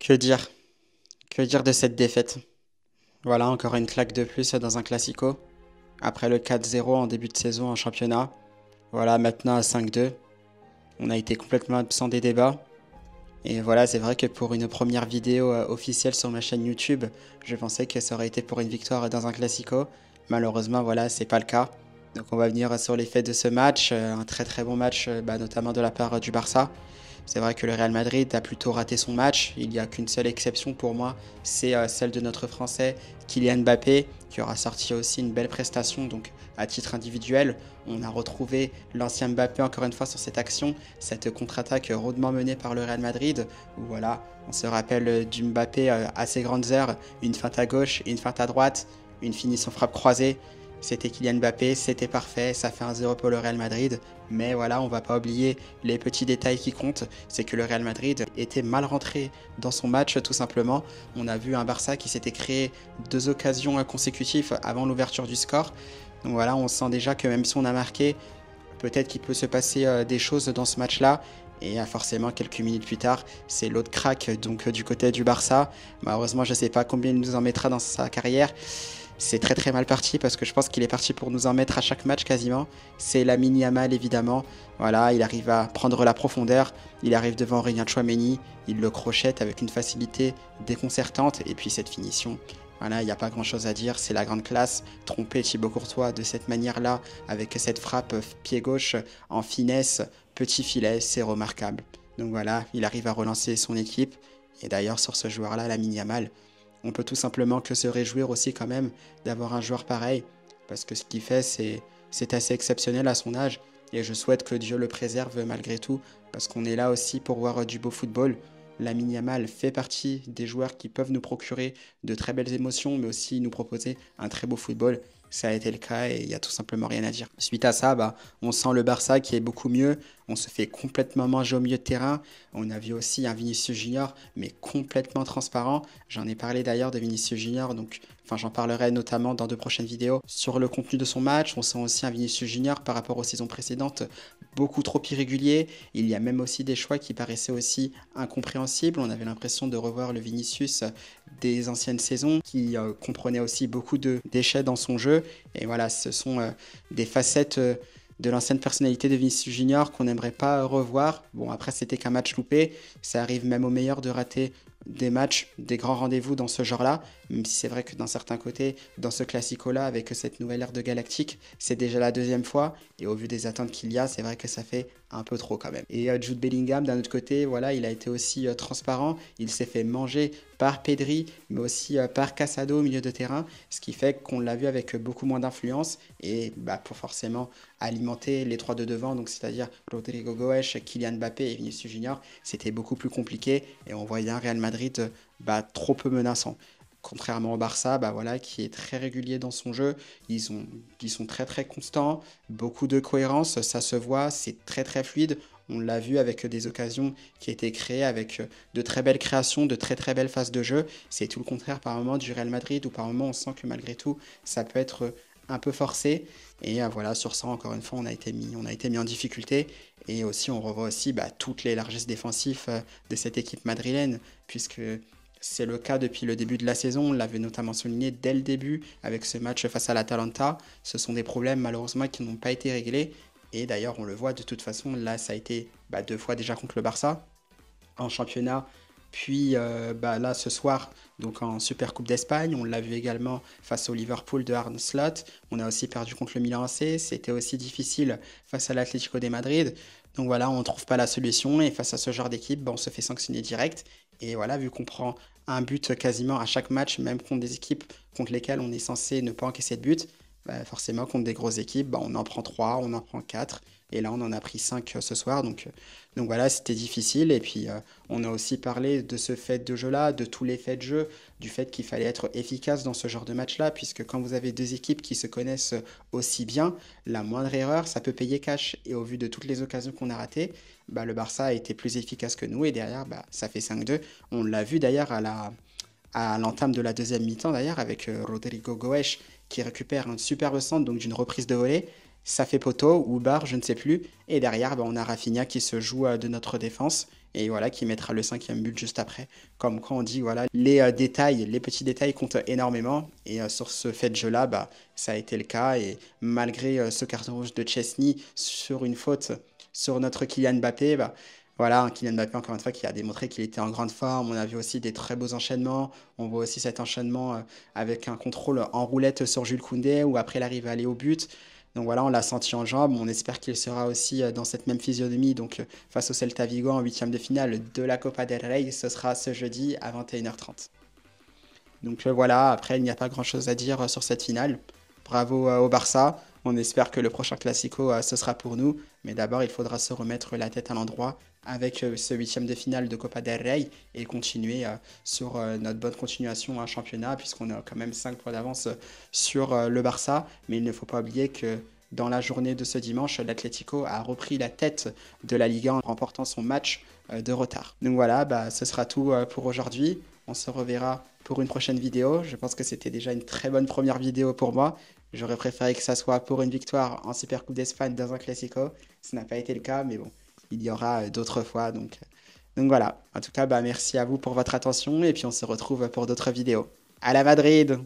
Que dire? Que dire de cette défaite? Voilà, encore une claque de plus dans un classico. Après le 4-0 en début de saison en championnat. Voilà, maintenant à 5-2. On a été complètement absent des débats. Et voilà, c'est vrai que pour une première vidéo officielle sur ma chaîne YouTube, je pensais que ça aurait été pour une victoire dans un classico. Malheureusement, voilà, c'est pas le cas. Donc on va venir sur les faits de ce match. Un très très bon match, notamment de la part du Barça. C'est vrai que le Real Madrid a plutôt raté son match. Il n'y a qu'une seule exception pour moi, c'est celle de notre Français Kylian Mbappé, qui aura sorti aussi une belle prestation. Donc à titre individuel, on a retrouvé l'ancien Mbappé encore une fois sur cette action, cette contre-attaque rudement menée par le Real Madrid, où voilà, on se rappelle du Mbappé à ses grandes heures, une feinte à gauche, une feinte à droite, une finition frappe croisée. C'était Kylian Mbappé, c'était parfait, ça fait 1-0 pour le Real Madrid. Mais voilà, on va pas oublier les petits détails qui comptent. C'est que le Real Madrid était mal rentré dans son match, tout simplement. On a vu un Barça qui s'était créé 2 occasions consécutives avant l'ouverture du score. Donc voilà, on sent déjà que même si on a marqué, peut-être qu'il peut se passer des choses dans ce match-là. Et forcément, quelques minutes plus tard, c'est l'autre crack donc du côté du Barça. Malheureusement, je ne sais pas combien il nous en mettra dans sa carrière. C'est très très mal parti parce que je pense qu'il est parti pour nous en mettre à chaque match quasiment. C'est Lamine Yamal évidemment. Voilà, il arrive à prendre la profondeur. Il arrive devant Aurélien Tchouaméni. Il le crochette avec une facilité déconcertante. Et puis cette finition. Voilà, il n'y a pas grand chose à dire. C'est la grande classe. Tromper Thibaut Courtois de cette manière-là, avec cette frappe pied gauche en finesse, petit filet, c'est remarquable. Donc voilà, il arrive à relancer son équipe. Et d'ailleurs, sur ce joueur-là, Lamine Yamal, on peut tout simplement que se réjouir aussi quand même d'avoir un joueur pareil, parce que ce qu'il fait, c'est assez exceptionnel à son âge, et je souhaite que Dieu le préserve malgré tout, parce qu'on est là aussi pour voir du beau football. Lamine Yamal fait partie des joueurs qui peuvent nous procurer de très belles émotions, mais aussi nous proposer un très beau football. Ça a été le cas et il n'y a tout simplement rien à dire. Suite à ça, on sent le Barça qui est beaucoup mieux. On se fait complètement manger au milieu de terrain. On a vu aussi un Vinicius Junior, mais complètement transparent. J'en ai parlé d'ailleurs de Vinicius Junior, donc j'en parlerai notamment dans de prochaines vidéos. Sur le contenu de son match, on sent aussi un Vinicius Junior par rapport aux saisons précédentes, beaucoup trop irrégulier. Il y a même aussi des choix qui paraissaient aussi incompréhensibles. On avait l'impression de revoir le Vinicius des anciennes saisons, qui comprenait aussi beaucoup de déchets dans son jeu. Et voilà, ce sont des facettes de l'ancienne personnalité de Vinicius Junior qu'on n'aimerait pas revoir. Bon, après, c'était qu'un match loupé. Ça arrive même aux meilleurs de rater des matchs, des grands rendez-vous dans ce genre-là, même si c'est vrai que d'un certain côté, dans ce classico-là, avec cette nouvelle ère de Galactique, c'est déjà la deuxième fois, et au vu des attentes qu'il y a, c'est vrai que ça fait un peu trop quand même. Et Jude Bellingham, d'un autre côté, voilà, il a été aussi transparent, il s'est fait manger par Pedri, mais aussi par Casado au milieu de terrain, ce qui fait qu'on l'a vu avec beaucoup moins d'influence, et pour forcément alimenter les trois de devant, donc c'est-à-dire Rodrigo Goes, Kylian Mbappé et Vinicius Junior, c'était beaucoup plus compliqué, et on voyait un Real Madrid trop peu menaçant. Contrairement au Barça, voilà, qui est très régulier dans son jeu, ils sont très très constants, beaucoup de cohérence, ça se voit, c'est très très fluide. On l'a vu avec des occasions qui étaient créées avec de très belles créations, de très très belles phases de jeu. C'est tout le contraire par moment du Real Madrid où par moment on sent que malgré tout ça peut être un peu forcé. Et voilà, sur ça encore une fois on a été mis en difficulté. Et aussi on revoit aussi toutes les largesses défensives de cette équipe madrilène, puisque c'est le cas depuis le début de la saison. On l'avait notamment souligné dès le début avec ce match face à l'Atalanta. Ce sont des problèmes malheureusement qui n'ont pas été réglés. Et d'ailleurs, on le voit de toute façon, là ça a été 2 fois déjà contre le Barça en championnat. Puis là ce soir, donc en Super Coupe d'Espagne, on l'a vu également face au Liverpool de Arne Slot. On a aussi perdu contre le Milan AC. C'était aussi difficile face à l'Atlético de Madrid. Donc voilà, on ne trouve pas la solution et face à ce genre d'équipe, on se fait sanctionner direct. Et voilà, vu qu'on prend un but quasiment à chaque match, même contre des équipes contre lesquelles on est censé ne pas encaisser de but, forcément contre des grosses équipes, on en prend 3, on en prend 4. Et là, on en a pris 5 ce soir. Donc voilà, c'était difficile. Et puis, on a aussi parlé de ce fait de jeu-là, de tous les faits de jeu, du fait qu'il fallait être efficace dans ce genre de match-là, puisque quand vous avez deux équipes qui se connaissent aussi bien, la moindre erreur, ça peut payer cash. Et au vu de toutes les occasions qu'on a ratées, le Barça a été plus efficace que nous. Et derrière, ça fait 5-2. On l'a vu d'ailleurs à l'entame de la deuxième mi-temps, d'ailleurs, avec Rodrigo Goes qui récupère un superbe centre, donc d'une reprise de volée. Ça fait poteau ou barre, je ne sais plus. Et derrière, on a Rafinha qui se joue de notre défense. et voilà, qui mettra le cinquième but juste après. Comme quand on dit, voilà, les détails, les petits détails comptent énormément. Et sur ce fait de jeu-là, bah, ça a été le cas. Et malgré ce carton rouge de Chesney sur une faute sur notre Kylian Mbappé, bah, voilà, un Kylian Mbappé, encore une fois, qui a démontré qu'il était en grande forme. On a vu aussi des très beaux enchaînements. On voit aussi cet enchaînement avec un contrôle en roulette sur Jules Koundé, où après il arrive à aller au but. Donc voilà, on l'a senti en jambes. On espère qu'il sera aussi dans cette même physionomie. Donc face au Celta Vigo en huitième de finale de la Copa del Rey, ce sera ce jeudi à 21h30. Donc voilà, après, il n'y a pas grand-chose à dire sur cette finale. Bravo au Barça. On espère que le prochain Classico, ce sera pour nous. Mais d'abord, il faudra se remettre la tête à l'endroit avec ce huitième de finale de Copa del Rey et continuer sur notre bonne continuation en championnat, puisqu'on a quand même 5 points d'avance sur le Barça. Mais il ne faut pas oublier que dans la journée de ce dimanche, l'Atlético a repris la tête de la Liga en remportant son match de retard. Donc voilà, bah, ce sera tout pour aujourd'hui. On se reverra pour une prochaine vidéo. Je pense que c'était déjà une très bonne première vidéo pour moi. J'aurais préféré que ça soit pour une victoire en Super Coupe d'Espagne dans un Classico. Ce n'a pas été le cas, mais bon, il y aura d'autres fois. Donc voilà. En tout cas, bah, merci à vous pour votre attention et puis on se retrouve pour d'autres vidéos. À la Madrid!